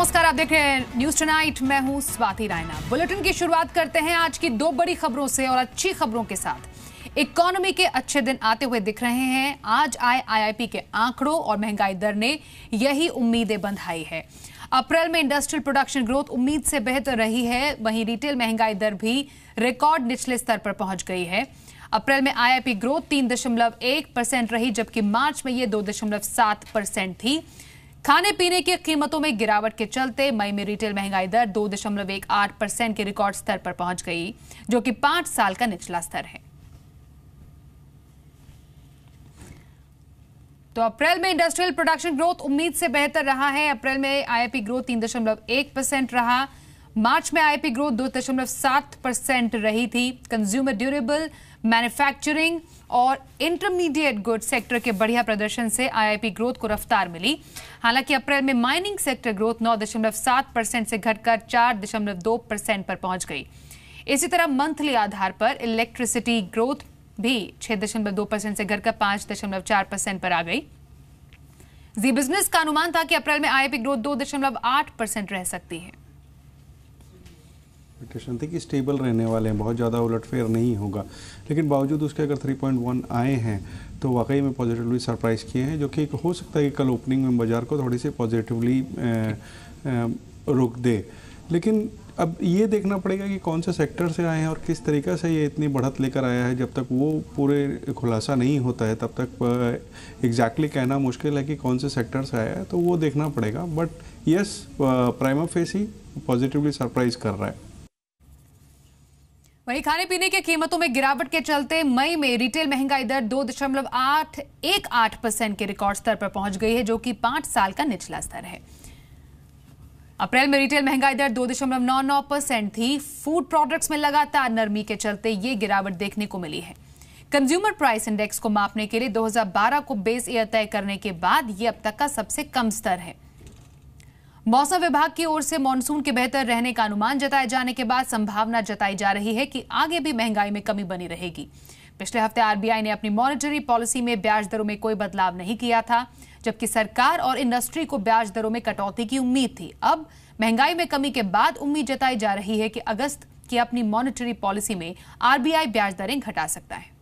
नमस्कार, आप देख रहे हैं न्यूज टुनाइट। मैं हूं स्वाति रायना। बुलेटिन की शुरुआत करते हैं आज की दो बड़ी खबरों से और अच्छी खबरों के साथ। इकोनॉमी के अच्छे दिन आते हुए दिख रहे हैं। आज आए आईआईपी के आंकड़ों और महंगाई दर ने यही उम्मीदें बंधाई है। अप्रैल में इंडस्ट्रियल प्रोडक्शन ग्रोथ उम्मीद से बेहतर रही है, वहीं रिटेल महंगाई दर भी रिकॉर्ड निचले स्तर पर पहुंच गई है। अप्रैल में आईआईपी ग्रोथ 3.1% रही, जबकि मार्च में ये 2.7% थी। खाने पीने की कीमतों में गिरावट के चलते मई में रिटेल महंगाई दर 2.18% के रिकॉर्ड स्तर पर पहुंच गई, जो कि 5 साल का निचला स्तर है। तो अप्रैल में इंडस्ट्रियल प्रोडक्शन ग्रोथ उम्मीद से बेहतर रहा है। अप्रैल में आईआईपी ग्रोथ 3.1% रहा। मार्च में आईआईपी ग्रोथ 2.7% रही थी। कंज्यूमर ड्यूरेबल, मैन्युफैक्चरिंग और इंटरमीडिएट गुड सेक्टर के बढ़िया प्रदर्शन से आईआईपी ग्रोथ को रफ्तार मिली। हालांकि अप्रैल में माइनिंग सेक्टर ग्रोथ 9.7% से घटकर 4.2% पर पहुंच गई। इसी तरह मंथली आधार पर इलेक्ट्रिसिटी ग्रोथ भी 6.2% से घटकर 5.4% पर आ गई। जी बिजनेस का अनुमान था कि अप्रैल में आईआईपी ग्रोथ 2.8% रह सकती है। थी कि स्टेबल रहने वाले हैं, बहुत ज़्यादा उलटफेर नहीं होगा, लेकिन बावजूद उसके अगर 3.1 आए हैं तो वाकई में पॉजिटिवली सरप्राइज किए हैं, जो कि हो सकता है कि कल ओपनिंग में बाजार को थोड़ी सी पॉजिटिवली रोक दे। लेकिन अब ये देखना पड़ेगा कि कौन से सेक्टर से आए हैं और किस तरीक़े से ये इतनी बढ़त लेकर आया है। जब तक वो पूरे खुलासा नहीं होता है तब तक एग्जैक्टली कहना मुश्किल है कि कौन से सेक्टर से आया है, तो वो देखना पड़ेगा। But yes, prima facie positively surprise कर रहा है। वहीं खाने पीने की कीमतों में गिरावट के चलते मई में रिटेल महंगाई दर 2.8% के रिकॉर्ड स्तर पर पहुंच गई है, जो कि 5 साल का निचला स्तर है। अप्रैल में रिटेल महंगाई दर 2.99% थी। फूड प्रोडक्ट्स में लगातार नरमी के चलते ये गिरावट देखने को मिली है। कंज्यूमर प्राइस इंडेक्स को मापने के लिए 2012 को बेस ईयर तय करने के बाद ये अब तक का सबसे कम स्तर है। मौसम विभाग की ओर से मानसून के बेहतर रहने का अनुमान जताए जाने के बाद संभावना जताई जा रही है कि आगे भी महंगाई में कमी बनी रहेगी। पिछले हफ्ते आरबीआई ने अपनी मॉनेटरी पॉलिसी में ब्याज दरों में कोई बदलाव नहीं किया था, जबकि सरकार और इंडस्ट्री को ब्याज दरों में कटौती की उम्मीद थी। अब महंगाई में कमी के बाद उम्मीद जताई जा रही है कि अगस्त की अपनी मॉनेटरी पॉलिसी में आरबीआई ब्याज दरें घटा सकता है।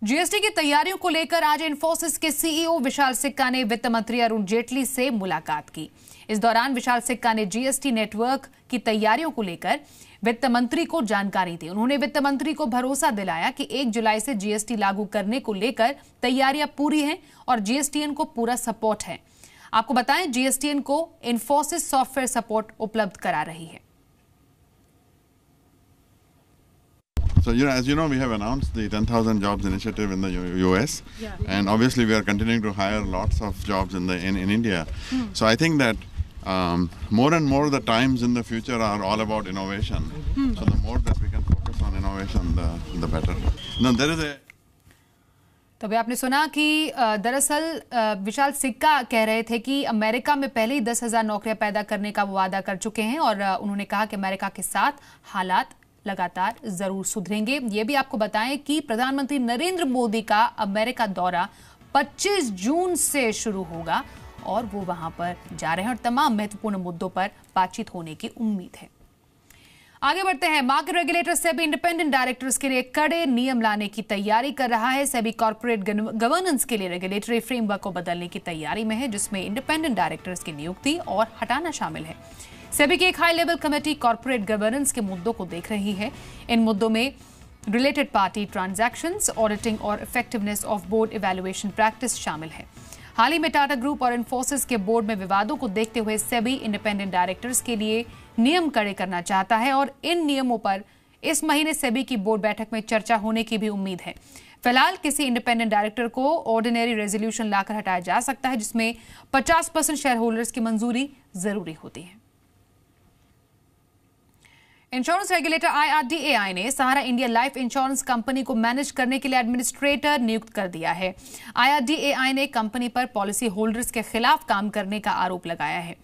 जीएसटी की तैयारियों को लेकर आज इन्फोसिस के सीईओ विशाल सिक्का ने वित्त मंत्री अरुण जेटली से मुलाकात की। इस दौरान विशाल सिक्का ने जीएसटी नेटवर्क की तैयारियों को लेकर वित्त मंत्री को जानकारी दी। उन्होंने वित्त मंत्री को भरोसा दिलाया कि 1 जुलाई से जीएसटी लागू करने को लेकर तैयारियां पूरी हैं और जीएसटीएन को पूरा सपोर्ट है। आपको बताएं, जीएसटीएन को इन्फोसिस सॉफ्टवेयर सपोर्ट उपलब्ध करा रही है। So, as you know, we have announced the 10,000 jobs initiative in the US, and obviously we are continuing to hire lots of jobs in India. So I think that more and more the times in the future are all about innovation. So the more that we can focus on innovation, the better. Now there is a तो अभी आपने सुना कि दरअसल विशाल सिक्का कह रहे थे कि अमेरिका में पहले ही 10,000 नौकरियां पैदा करने का वो वादा कर चुके हैं और उन्होंने कहा कि अमेरिका के साथ हालात लगातार जरूर सुधरेंगे। ये भी आपको बताएं कि प्रधानमंत्री नरेंद्र मोदी का अमेरिका दौरा 25 जून से शुरू होगा और वो वहां पर जा रहे हैं और तमाम महत्वपूर्ण मुद्दों पर बातचीत होने की उम्मीद है। आगे बढ़ते हैं। Market regulator SEBI independent directors के लिए कड़े नियम लाने की तैयारी कर रहा है। सेबी कॉर्पोरेट गवर्नेंस के लिए रेगुलेटरी फ्रेमवर्क को बदलने की तैयारी में है, जिसमें इंडिपेंडेंट डायरेक्टर्स की नियुक्ति और हटाना शामिल है। सेबी की एक high level committee corporate governance के मुद्दों को देख रही है। इन मुद्दों में रिलेटेड पार्टी ट्रांजैक्शंस, ऑडिटिंग और effectiveness of board evaluation practice शामिल है। हाल ही में टाटा ग्रुप और इन्फोसिस के बोर्ड में विवादों को देखते हुए सेबी इंडिपेंडेंट डायरेक्टर्स के लिए नियम कड़े करना चाहता है और इन नियमों पर इस महीने सेबी की बोर्ड बैठक में चर्चा होने की भी उम्मीद है। फिलहाल किसी इंडिपेंडेंट डायरेक्टर को ऑर्डिनरी रेजोल्यूशन लाकर हटाया जा सकता है, जिसमें 50% शेयर होल्डर्स की मंजूरी जरूरी होती है। इंश्योरेंस रेगुलेटर IRDAI ने सहारा इंडिया लाइफ इंश्योरेंस कंपनी को मैनेज करने के लिए एडमिनिस्ट्रेटर नियुक्त कर दिया है। IRDAI ने कंपनी पर पॉलिसी होल्डर्स के खिलाफ काम करने का आरोप लगाया है।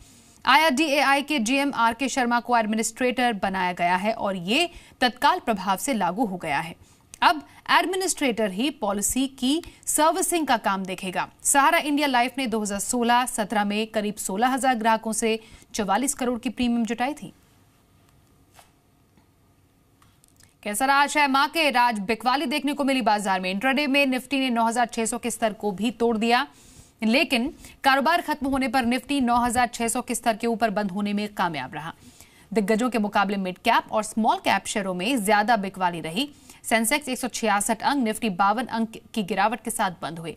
IRDAI के GM RK शर्मा को एडमिनिस्ट्रेटर बनाया गया है और ये तत्काल प्रभाव से लागू हो गया है। अब एडमिनिस्ट्रेटर ही पॉलिसी की सर्विसिंग का काम देखेगा। सहारा इंडिया लाइफ ने 2016-17 में करीब 16,000 ग्राहकों से 44 करोड़ की प्रीमियम जुटाई थी। कैसा रहा शेयर मार्केट? आज बिकवाली देखने को मिली बाजार में। इंट्राडे में निफ्टी ने 9,600 के स्तर को भी तोड़ दिया, लेकिन कारोबार खत्म होने पर निफ्टी 9,600 के स्तर के ऊपर बंद होने में कामयाब रहा। दिग्गजों के मुकाबले मिड कैप और स्मॉल कैप शेयरों में ज्यादा बिकवाली रही। सेंसेक्स 166 अंक, निफ्टी 52 अंक की गिरावट के साथ बंद हुए।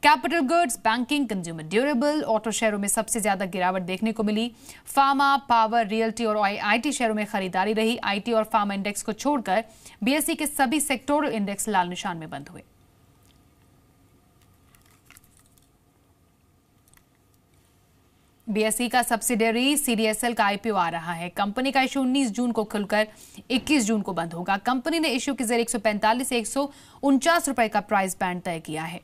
Capital goods, banking, consumer durable, auto शेयरों में सबसे ज्यादा गिरावट देखने को मिली। फार्मा, पावर, रियल्टी और आईटी शेयरों में खरीदारी रही। आईटी और फार्मा इंडेक्स को छोड़कर बीएसई के सभी सेक्टोरल इंडेक्स लाल निशान में बंद हुए। बीएसई का सब्सिडियरी सीडीएसएल का आईपीओ आ रहा है। कंपनी का इश्यू 19 जून को खुलकर 21 जून को बंद होगा। कंपनी ने इश्यू के जरिए 145 से 149 रुपए का प्राइस बैंड तय किया है।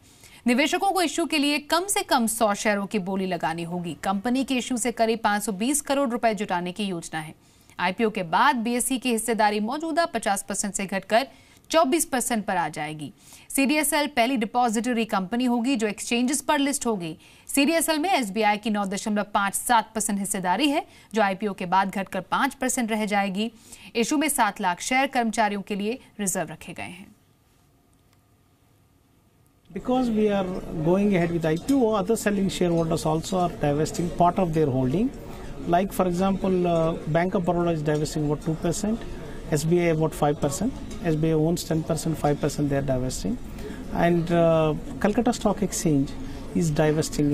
निवेशकों को इश्यू के लिए कम से कम 100 शेयरों की बोली लगानी होगी। कंपनी के इश्यू से करीब 520 करोड़ रुपए जुटाने की योजना है। आईपीओ के बाद बीएसई की हिस्सेदारी मौजूदा 50% से घटकर 24% पर आ जाएगी। सीडीएसएल पहली डिपॉजिटरी कंपनी होगी जो एक्सचेंजेस पर लिस्ट होगी। सीडीएसएल में एसबीआई की 9.57% हिस्सेदारी है, जो आईपीओ के बाद घटकर 5% रह जाएगी। इशू में 7 लाख शेयर कर्मचारियों के लिए रिजर्व रखे गए हैं। Because we are going ahead with IPO, other selling shareholders also are divesting part of their holding. Like for example, Bank of Baroda is divesting about 2%, SBI about 5%. SBI owns 10%, 5% they are divesting. And Calcutta Stock Exchange is divesting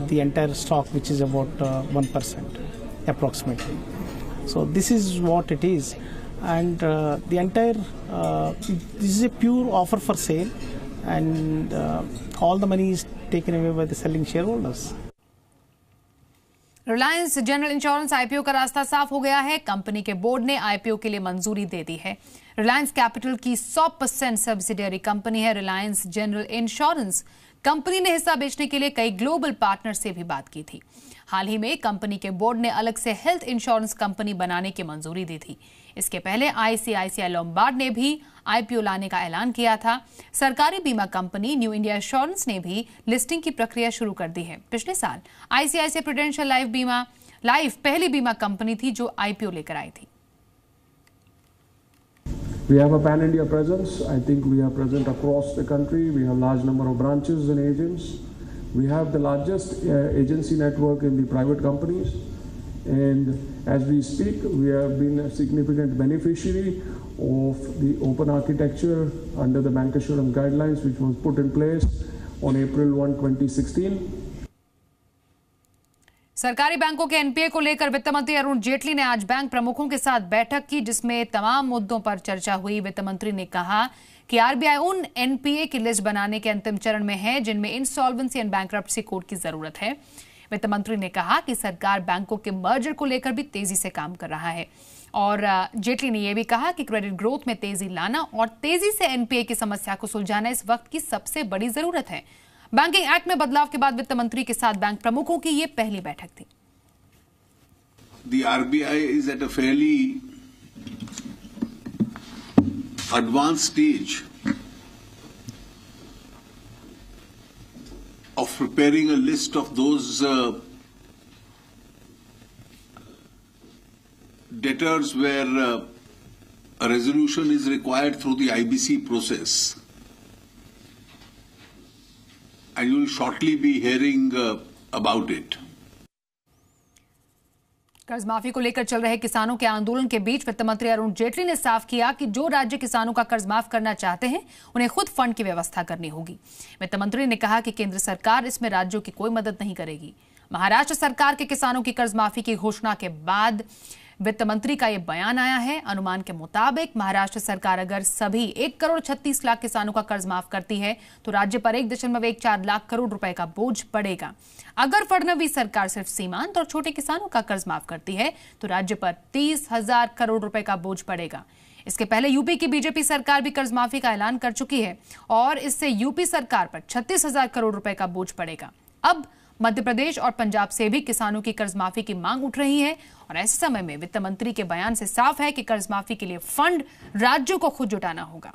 the entire stock, which is about 1% approximately. So this is what it is. And the entire, this is a pure offer for sale. And all the money is taken away by the selling shareholders. Reliance general insurance IPO का रास्ता साफ हो गया है। Company के board ने IPO के लिए मंजूरी दे दी है। रिलायंस कैपिटल की 100% सब्सिडियरी कंपनी है रिलायंस जनरल इंश्योरेंस। कंपनी ने हिस्सा बेचने के लिए कई ग्लोबल पार्टनर से भी बात की थी। हाल ही में कंपनी के बोर्ड ने अलग से हेल्थ इंश्योरेंस कंपनी बनाने की मंजूरी दी थी। इसके पहले आईसीआईसीआई लोम्बार्ड ने भी आईपीओ लाने का ऐलान किया था। सरकारी बीमा कंपनी न्यू इंडिया एश्योरेंस ने भी लिस्टिंग की प्रक्रिया शुरू कर दी है। पिछले साल आईसीआईसीआई प्रूडेंशियल लाइफ पहली बीमा कंपनी थी जो आईपीओ लेकर आई थी। We have a pan-India presence. I think we are present across the country. We have large number of branches and agents. We have the largest agency network in the private companies. And as we speak, we have been a significant beneficiary of the open architecture under the bancassurance guidelines, which was put in place on April 1, 2016. सरकारी बैंकों के NPA को लेकर वित्त मंत्री अरुण जेटली ने आज bank प्रमुखों के साथ बैठक की, जिसमें तमाम मुद्दों पर चर्चा हुई। वित्त मंत्री ने कहा कि आरबीआई उन एनपीए की लिस्ट बनाने के अंतिम चरण में है जिनमें इंसॉल्वेंसी एंड बैंक्रप्सी कोड की जरूरत है। वित्त मंत्री ने कहा कि सरकार बैंकों के मर्जर को लेकर भी तेजी से काम कर रहा है। और जेटली ने यह भी कहा कि क्रेडिट ग्रोथ में तेजी लाना और तेजी से एनपीए की समस्या को सुलझाना इस वक्त की सबसे बड़ी जरूरत है। बैंकिंग एक्ट में बदलाव के बाद वित्त मंत्री के साथ बैंक प्रमुखों की यह पहली बैठक थी। The RBI is at a fairly advanced stage of preparing a list of those debtors where a resolution is required through the IBC process. And you will shortly be hearing about it. कर्ज माफी को लेकर चल रहे किसानों के आंदोलन के बीच वित्त मंत्री अरुण जेटली ने साफ किया कि जो राज्य किसानों का कर्ज माफ करना चाहते हैं उन्हें खुद फंड की व्यवस्था करनी होगी। वित्त मंत्री ने कहा कि केंद्र सरकार इसमें राज्यों की कोई मदद नहीं करेगी। महाराष्ट्र सरकार के किसानों की कर्ज माफी की घोषणा के बाद वित्त मंत्री का यह बयान आया है। अनुमान के मुताबिक महाराष्ट्र सरकार अगर सभी 1,36 लाख किसानों का कर्ज माफ करती है तो राज्य पर 1.14 लाख करोड़ रुपए का बोझ पड़ेगा। अगर फडणवीस सरकार सिर्फ सीमांत और छोटे किसानों का कर्ज माफ करती है तो राज्य पर 30,000 करोड़ रुपए का बोझ पड़ेगा। इसके पहले यूपी की बीजेपी सरकार भी कर्ज माफी का ऐलान कर चुकी है और इससे यूपी सरकार पर 36,000 करोड़ रुपए का बोझ पड़ेगा। अब मध्य प्रदेश और पंजाब से भी किसानों की कर्ज माफी की मांग उठ रही है और ऐसे समय में वित्त मंत्री के बयान से साफ है कि कर्ज माफी के लिए फंड राज्यों को खुद जुटाना होगा।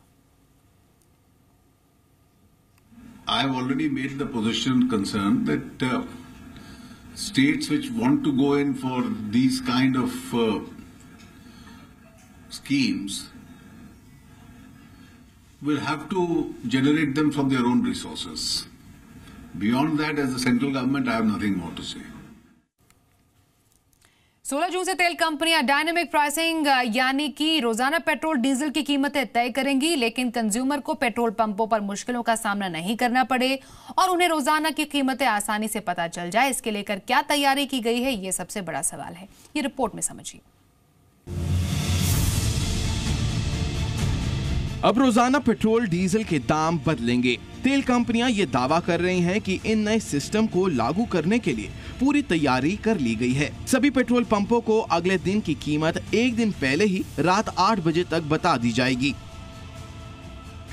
I've already made the position concerned that states which want to go in for these kind of schemes will have to generate them from their own resources. Beyond that, as the central government, I have nothing more to say. 16 जून से तेल कंपनियां dynamic pricing यानी कि रोजाना petrol diesel की कीमतें तय करेंगी, लेकिन कंज्यूमर को पेट्रोल पंपों पर मुश्किलों का सामना नहीं करना पड़े और उन्हें रोजाना की कीमतें आसानी से पता चल जाए। इसके लेकर क्या तैयारी की गई है, ये सबसे बड़ा सवाल है। ये रिपोर्ट में समझिए। अब रोजाना पेट्रोल डीजल के दाम बदलेंगे। तेल कंपनियां ये दावा कर रही हैं कि इन नए सिस्टम को लागू करने के लिए पूरी तैयारी कर ली गई है। सभी पेट्रोल पंपों को अगले दिन की कीमत एक दिन पहले ही रात 8 बजे तक बता दी जाएगी।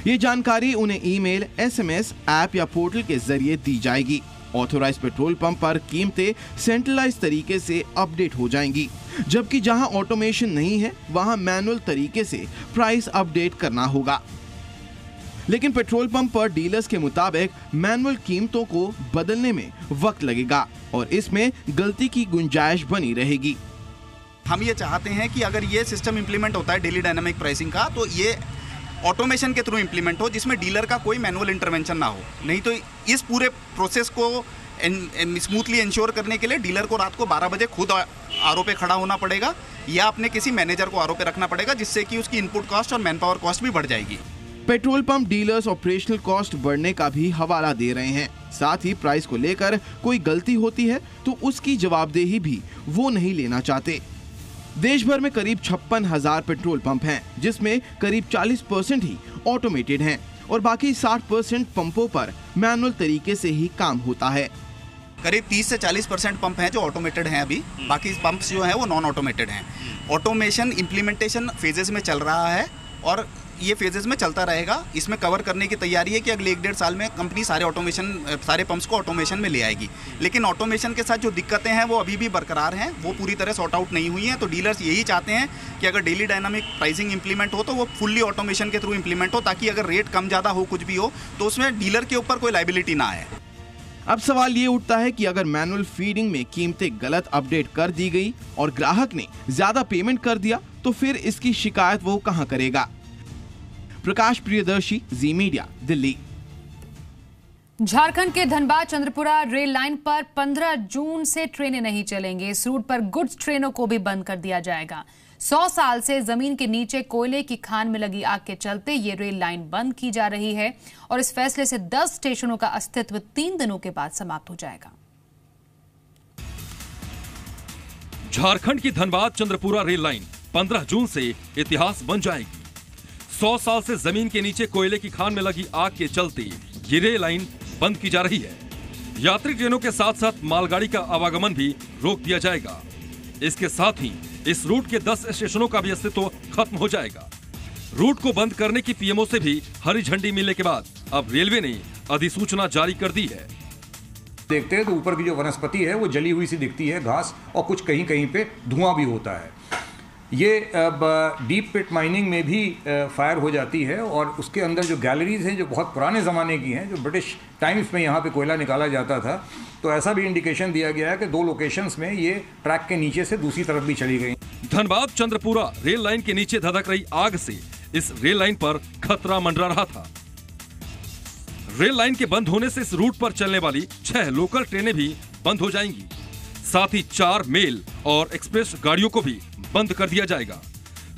ये जानकारी उन्हें ईमेल, SMS, ऐप या पोर्टल के जरिए दी जाएगी। ऑथोराइज पेट्रोल पंप पर कीमतें सेंट्रलाइज तरीके से अपडेट हो जाएंगी, जबकि जहां ऑटोमेशन नहीं है वहां मैनुअल तरीके से प्राइस अपडेट करना होगा। लेकिन पेट्रोल पंप पर डीलर्स के मुताबिक मैनुअल कीमतों को बदलने में वक्त लगेगा और इसमें गलती की गुंजाइश बनी रहेगी। हम ये चाहते हैं कि अगर ये सिस्टम इंप्लीमेंट होता है डेली डायनामिक प्राइसिंग का, तो ये ऑटोमेशन के थ्रू इंप्लीमेंट हो, जिसमें डीलर का कोई मैनुअल इंटरवेंशन ना हो। नहीं तो इस पूरे प्रोसेस को स्मूथली इंश्योर करने के लिए डीलर को रात को 12 बजे खुद आरओ पे खड़ा होना पड़ेगा या अपने किसी मैनेजर को आरओ पे रखना पड़ेगा, जिससे कि उसकी इनपुट कॉस्ट और मैन पावर कॉस्ट भी बढ़ जाएगी। Petrol pump dealers operational cost बढ़ने का भी हवाला दे रहे हैं। साथ ही प्राइस को लेकर कोई गलती होती है तो उसकी जवाबदेही भी वो नहीं लेना चाहते। देश भर में करीब 56,000 पेट्रोल पंप हैं, जिसमें करीब 40% ही ऑटोमेटेड हैं और बाकी 60% पंपों पर मैनुअल तरीके से ही काम होता है। करीब 30 से 40% पंप हैं जो ऑटोमेटेड हैं अभी, बाकी पंप्स जो हैं वो नॉन ऑटोमेटेड हैं। ऑटोमेशन इम्प्लीमेंटेशन फेजेस में चल रहा है और ये फेजेस में चलता रहेगा। इसमें कवर करने की तैयारी है कि अगले 1-1.5 साल में कंपनी सारे पंप्स को ऑटोमेशन में ले आएगी। लेकिन ऑटोमेशन के साथ जो दिक्कतें हैं वो अभी भी बरकरार हैं, वो पूरी तरह सॉर्ट आउट नहीं हुई हैं। तो डीलर्स यही चाहते हैं कि अगर डेली डायनामिक प्राइसिंग इंप्लीमेंट हो तो वो फुल्ली ऑटोमेशन के थ्रू इंप्लीमेंट हो, ताकि अगर रेट कम ज़्यादा हो, कुछ भी हो, तो उसमें डीलर के ऊपर कोई लायबिलिटी ना आए। अब सवाल ये उठता है कि अगर मैनुअल फीडिंग में कीमतें गलत अपडेट कर दी गई और ग्राहक ने ज्यादा पेमेंट कर दिया तो फिर इसकी शिकायत वो कहां करेगा। प्रकाश प्रियदर्शी, जी मीडिया, दिल्ली। झारखंड के धनबाद चंद्रपुरा रेल लाइन पर 15 जून से ट्रेनें नहीं चलेंगी। इस रूट पर गुड्स ट्रेनों को भी बंद कर दिया जाएगा। 100 साल से जमीन के नीचे कोयले की खान में लगी आग के चलते ये रेल लाइन बंद की जा रही है और इस फैसले से 10 स्टेशनों का अस्तित्व 3 दिनों के बाद समाप्त हो जाएगा। झारखंड की धनबाद चंद्रपुरा रेल लाइन 15 जून से इतिहास बन जाएगी। 100 साल से जमीन के नीचे कोयले की खान में लगी आग के चलते ये रेल लाइन बंद की जा रही है। यात्री ट्रेनों के साथ साथ मालगाड़ी का आवागमन भी रोक दिया जाएगा। इसके साथ ही इस रूट के 10 स्टेशनों का भी अस्तित्व खत्म हो जाएगा। रूट को बंद करने की पीएमओ से भी हरी झंडी मिलने के बाद अब रेलवे ने अधिसूचना जारी कर दी है। देखते हैं तो ऊपर की जो वनस्पति है वो जली हुई सी दिखती है, घास, और कुछ कहीं कहीं पे धुआं भी होता है। ये अब डीप पिट माइनिंग में भी फायर हो जाती है और उसके अंदर जो गैलरीज हैं जो बहुत पुराने ज़माने की हैं, जो ब्रिटिश टाइम्स में यहाँ पे कोयला निकाला जाता था, तो ऐसा भी इंडिकेशन दिया गया है कि 2 लोकेशंस में ये ट्रैक के नीचे से दूसरी तरफ भी चली गई। धनबाद चंद्रपुरा रेल लाइन के नीचे धधक रही आग से इस रेल लाइन पर खतरा मंडरा रहा था। रेल लाइन के बंद होने से इस रूट पर चलने वाली 6 लोकल ट्रेनें भी बंद हो जाएंगी। साथ ही 4 मेल और एक्सप्रेस गाड़ियों को भी बंद कर दिया जाएगा।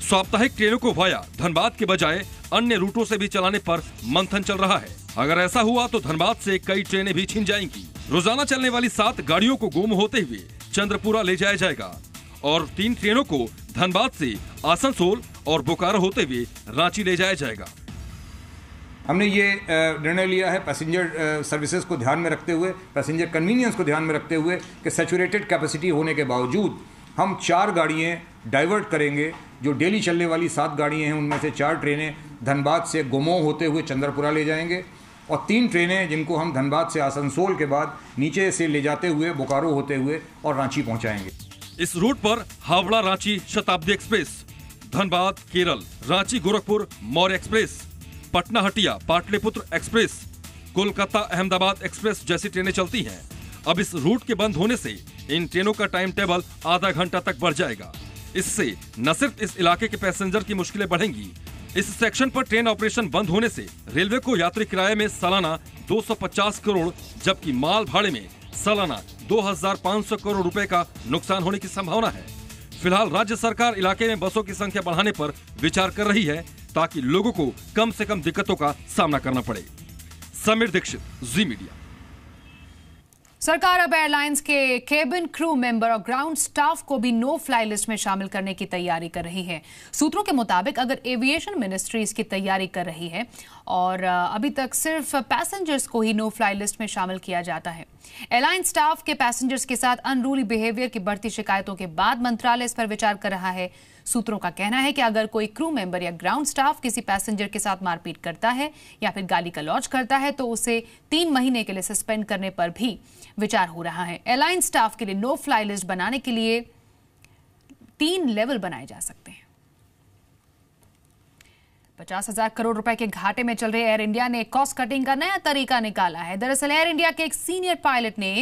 साप्ताहिक ट्रेनों को वाया धनबाद के बजाय अन्य रूटों से भी चलाने पर मंथन चल रहा है। अगर ऐसा हुआ तो धनबाद से कई ट्रेनें भी छिन जाएंगी। रोजाना चलने वाली 7 गाड़ियों को गुम होते हुए चंद्रपुरा ले जाया जाएगा और 3 ट्रेनों को धनबाद से आसनसोल और बोकारो होते हुए रांची ले जाया जाएगा। हमने ये निर्णय लिया है पैसेंजर सर्विसेज को ध्यान में रखते हुए, पैसेंजर कन्वीनियंस को ध्यान में रखते हुए कि सैचुरेटेड कैपेसिटी होने के बावजूद हम 4 गाड़ियाँ डाइवर्ट करेंगे। जो डेली चलने वाली 7 गाड़ियाँ हैं उनमें से 4 ट्रेनें धनबाद से गोमो होते हुए चंद्रपुरा ले जाएंगे और 3 ट्रेनें जिनको हम धनबाद से आसनसोल के बाद नीचे से ले जाते हुए बोकारो होते हुए और रांची पहुँचाएंगे। इस रूट पर Howrah Ranchi Shatabdi express, Dhanbad Kerala Ranchi Gorakhpur Maurya express, Patna Hatia Pataliputra express, Kolkata Ahmedabad express जैसी ट्रेनें चलती हैं। अब इस रूट के बंद होने से इन ट्रेनों का टाइम टेबल आधा घंटा तक बढ़ जाएगा। इससे न सिर्फ इस इलाके के पैसेंजर की मुश्किलें बढ़ेंगी, इस सेक्शन पर ट्रेन ऑपरेशन बंद होने से रेलवे को यात्री किराए में सालाना 250 करोड़ जबकि माल भाड़े में सालाना 2500 करोड़ रुपए का नुकसान होने की संभावना है। फिलहाल राज्य सरकार इलाके में बसों की संख्या बढ़ाने पर विचार कर रही है ताकि लोगों को कम से कम दिक्कतों का सामना करना पड़े। समीर दीक्षित, जी मीडिया। सरकार अब एयरलाइंस के केबिन क्रू मेंबर और ग्राउंड स्टाफ को भी नो फ्लाई लिस्ट में शामिल करने की तैयारी कर रही है। सूत्रों के मुताबिक अगर एविएशन मिनिस्ट्री इसकी तैयारी कर रही है और अभी तक सिर्फ पैसेंजर्स को ही नो फ्लाई लिस्ट में शामिल किया जाता है। एयरलाइन स्टाफ के पैसेंजर्स के साथ अनरूली बिहेवियर की बढ़ती शिकायतों के बाद मंत्रालय इस पर विचार कर रहा है। सूत्रों का कहना है कि अगर कोई क्रू मेंबर या ग्राउंड स्टाफ किसी पैसेंजर के साथ मारपीट करता है या फिर गाली गलौज करता है तो उसे 3 महीने के लिए सस्पेंड करने पर भी विचार हो रहा है। एयरलाइन स्टाफ के लिए नो फ्लाई लिस्ट बनाने के लिए 3 लेवल बनाए जा सकते हैं। 50,000 करोड़ रुपए के घाटे में चल रहे एयर इंडिया ने कॉस्ट कटिंग का नया तरीका निकाला है। दरअसल एयर इंडिया के एक सीनियर पायलट ने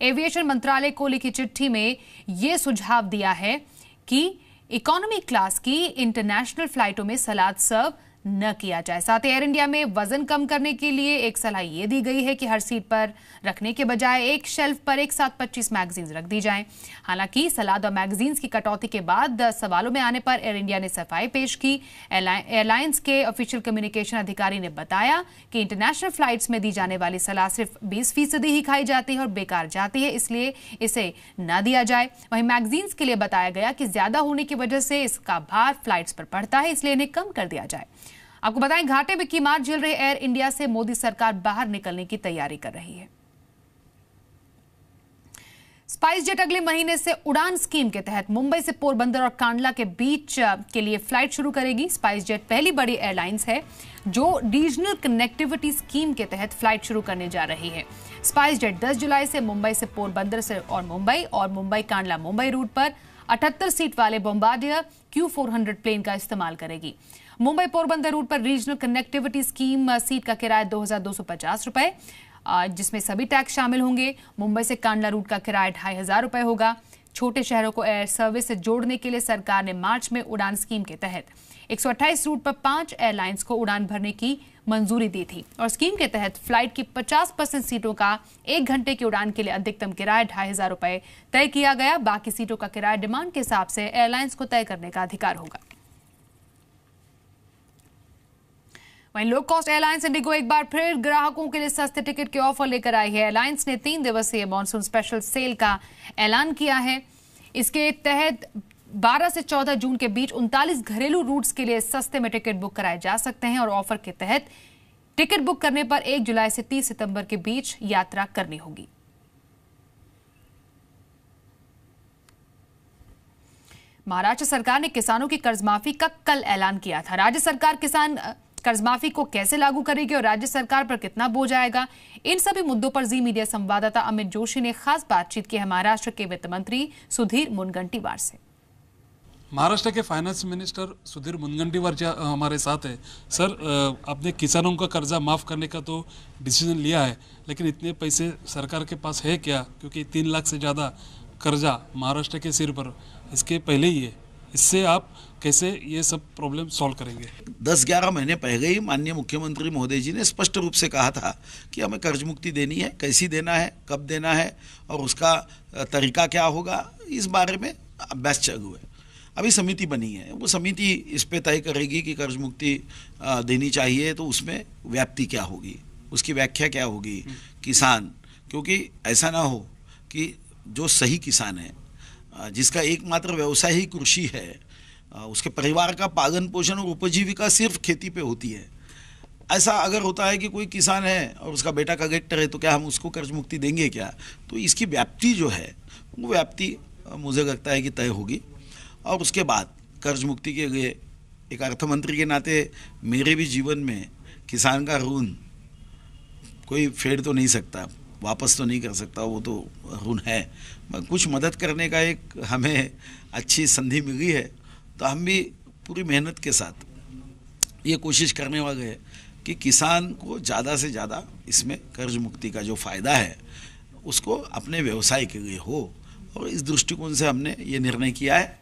एविएशन मंत्रालय को लिखी चिट्ठी में यह सुझाव दिया है कि इकोनॉमी क्लास की इंटरनेशनल फ्लाइटों में सलाद सर्व न किया जाए। साथ ही एयर इंडिया में वजन कम करने के लिए एक सलाह यह दी गई है कि हर सीट पर रखने के बजाय एक शेल्फ पर एक साथ 25 मैगजीन्स रख दी जाएं। हालांकि सलाद और मैगजीन्स की कटौती के बाद सवालों में आने पर एयर इंडिया ने सफाई पेश की। एयरलाइंस के ऑफिशियल कम्युनिकेशन अधिकारी ने बताया कि इंटरनेशनल फ्लाइट्स में दी जाने वाली सलाह सिर्फ 20% ही खाई जाती है और बेकार जाती है, इसलिए इसे न दिया जाए। वहीं मैगजीन्स के लिए बताया गया कि ज्यादा होने की वजह से इसका भार फ्लाइट्स पर पड़ता है, इसलिए इन्हें कम कर दिया जाए। आपको बताएं, घाटे में की मार झेल रहे एयर इंडिया से मोदी सरकार बाहर निकलने की तैयारी कर रही है। स्पाइस जेट अगले महीने से उड़ान स्कीम के तहत मुंबई से पोरबंदर और कांडला के बीच के लिए फ्लाइट शुरू करेगी। स्पाइस जेट पहली बड़ी एयरलाइंस है जो रीजनल कनेक्टिविटी स्कीम के तहत फ्लाइट शुरू करने जा रही है। स्पाइस जेट 10 जुलाई से मुंबई से पोरबंदर से और मुंबई कांडला मुंबई रूट पर 78 सीट वाले बॉम्बार्डियर Q400 प्लेन का इस्तेमाल करेगी। मुंबई पोरबंदर रूट पर रीजनल कनेक्टिविटी स्कीम सीट का किराया 2,250 रुपए, जिसमें सभी टैक्स शामिल होंगे। मुंबई से कांडला रूट का किराया 2,500 रुपए होगा। छोटे शहरों को एयर सर्विस से जोड़ने के लिए सरकार ने मार्च में उड़ान स्कीम के तहत 128 रूट पर 5 एयरलाइंस को उड़ान भरने की मंजूरी दी थी और स्कीम के तहत फ्लाइट की 50% सीटों का 1 घंटे की उड़ान के लिए अधिकतम किराया 2,500 रुपए तय किया गया। बाकी सीटों का किराया डिमांड के हिसाब से एयरलाइंस को तय करने का अधिकार होगा। वहीं लो कॉस्ट एयरलाइंस इंडिगो एक बार फिर ग्राहकों के लिए सस्ते टिकट के ऑफर लेकर आई है। एयरलाइंस ने 3 दिवसीय मॉनसून स्पेशल सेल का ऐलान किया है। इसके तहत 12 से 14 जून के बीच 39 घरेलू रूट्स के लिए सस्ते में टिकट बुक कराए जा सकते हैं और ऑफर के तहत टिकट बुक करने पर 1 जुलाई से 30 सितंबर के बीच यात्रा करनी होगी। महाराष्ट्र सरकार ने किसानों की कर्जमाफी का कल ऐलान किया था। राज्य सरकार किसान कर्जमाफी को कैसे लागू करेगी और राज्य सरकार पर कितना बोझ आएगा, इन सभी मुद्दों पर जी मीडिया संवाददाता अमित जोशी ने खास बातचीत की है महाराष्ट्र के वित्त मंत्री सुधीर मुनगंटीवार से। महाराष्ट्र के फाइनेंस मिनिस्टर सुधीर मुनगंटीवार हमारे साथ है। सर, आपने किसानों का कर्जा माफ़ करने का तो डिसीजन लिया है, लेकिन इतने पैसे सरकार के पास है क्या? क्योंकि 3 लाख से ज़्यादा कर्जा महाराष्ट्र के सिर पर इसके पहले ही है। इससे आप कैसे ये सब प्रॉब्लम सॉल्व करेंगे? 10-11 महीने पहले ही माननीय मुख्यमंत्री महोदय जी ने स्पष्ट रूप से कहा था कि हमें कर्ज मुक्ति देनी है, कैसी देना है, कब देना है और उसका तरीका क्या होगा, इस बारे में अभ्यास चालू है। अभी समिति बनी है, वो समिति इस पे तय करेगी कि कर्ज मुक्ति देनी चाहिए तो उसमें व्याप्ति क्या होगी, उसकी व्याख्या क्या होगी। किसान, क्योंकि ऐसा ना हो कि जो सही किसान है, जिसका एकमात्र व्यवसाय ही कृषि है, उसके परिवार का पालन पोषण और उपजीविका सिर्फ खेती पे होती है, ऐसा अगर होता है कि कोई किसान है और उसका बेटा कलेक्टर है तो क्या हम उसको कर्ज मुक्ति देंगे क्या? तो इसकी व्याप्ति जो है वो व्याप्ति मुझे लगता है कि तय होगी और उसके बाद कर्ज मुक्ति के लिए एक अर्थमंत्री के नाते मेरे भी जीवन में किसान का ऋण कोई फेड तो नहीं सकता, वापस तो नहीं कर सकता, वो तो ऋण है। कुछ मदद करने का एक हमें अच्छी संधि मिली है तो हम भी पूरी मेहनत के साथ ये कोशिश करने वाले हैं कि किसान को ज़्यादा से ज़्यादा इसमें कर्ज मुक्ति का जो फ़ायदा है उसको अपने व्यवसाय के लिए हो, और इस दृष्टिकोण से हमने ये निर्णय किया है।